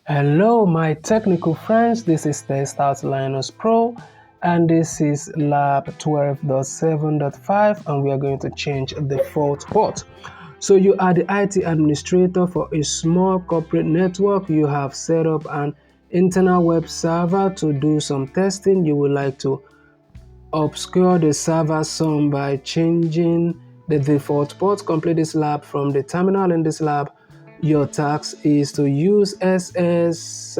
Hello, my technical friends. This is TestOut Linus Pro, and this is Lab 12.7.5, and we are going to change the default port. So you are the IT administrator for a small corporate network. You have set up an internal web server to do some testing. You would like to obscure the server some by changing the default port. Complete this lab from the terminal. In this lab, your task is to use ss-lt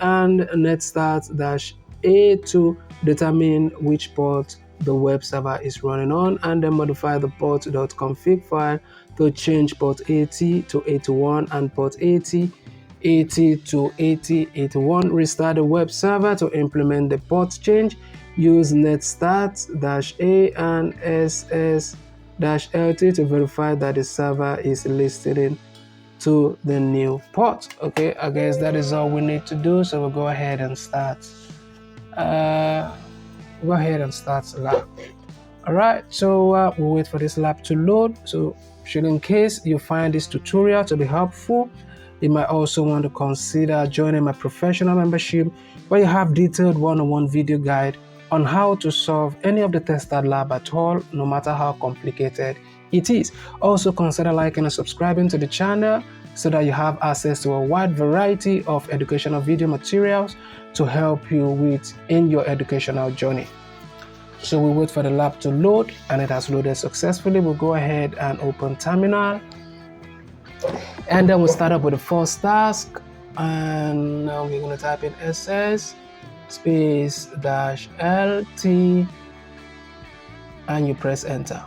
and netstart-a to determine which port the web server is running on, and then modify the port.config file to change port 80 to 81 and port 80 to 8081. Restart the web server to implement the port change. Use netstart-a and ss-lt to verify that the server is listening to the new port. Okay, I guess that is all we need to do. So we'll go ahead and start. Lab. Alright, so we'll wait for this lab to load. So should in case you find this tutorial to be helpful, you might also want to consider joining my professional membership, where you have detailed one-on-one video guide on how to solve any of the TestOut lab at all, no matter how complicated it is. Also consider liking and subscribing to the channel so that you have access to a wide variety of educational video materials to help you in your educational journey. So we wait for the lab to load, and it has loaded successfully. We'll go ahead and open terminal, and then we'll start up with the first task. And now we're going to type in ss -lt and you press enter.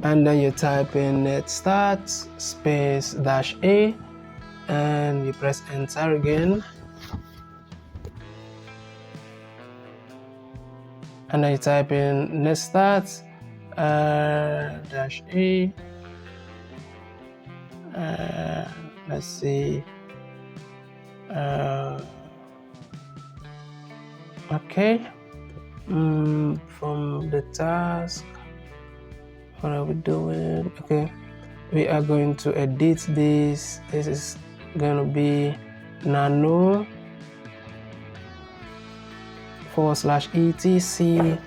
And then you type in netstart -a and you press enter again. And then you type in netstart -a. Let's see. Okay. From the task, what are we doing? Okay, we are going to edit this. This is going to be nano /etc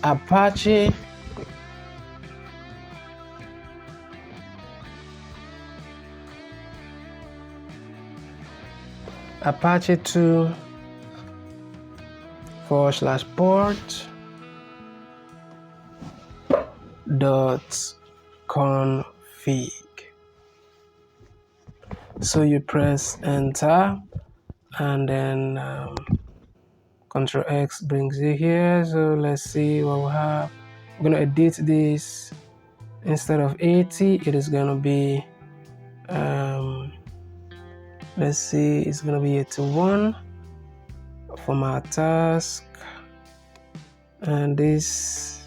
/Apache Apache 2 /port .config. So you press enter, and then Ctrl X brings you here. So let's see what we have. We're going to edit this. Instead of 80, it is going to be let's see, it's going to be 81 from our task. And this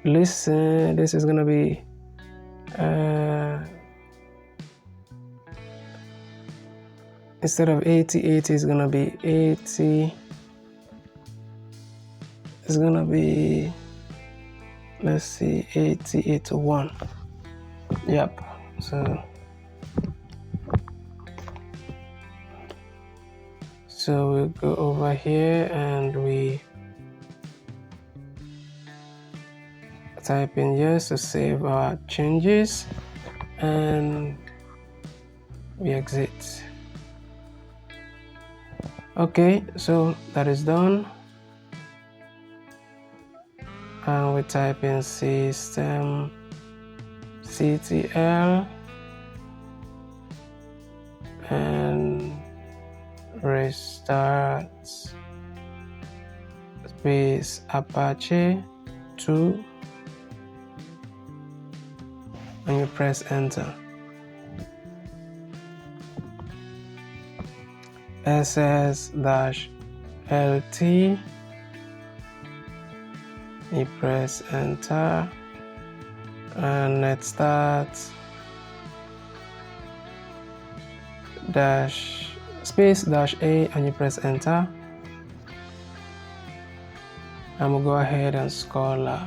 is going to be instead of 80 is going to be 80. It's going to be, let's see, 81. Yep. So we'll go over here and we type in yes to save our changes, and we exit. Okay, so that is done. And we type in systemctl and restart Apache 2, and you press enter. ss-lt, you press enter, and netstart -a, and you press enter. and we'll go ahead and Scholar.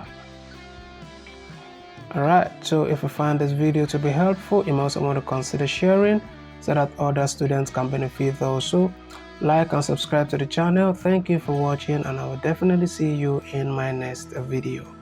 Alright, so if you find this video to be helpful, you might also want to consider sharing so that other students can benefit also. Like and subscribe to the channel. Thank you for watching, and I will definitely see you in my next video.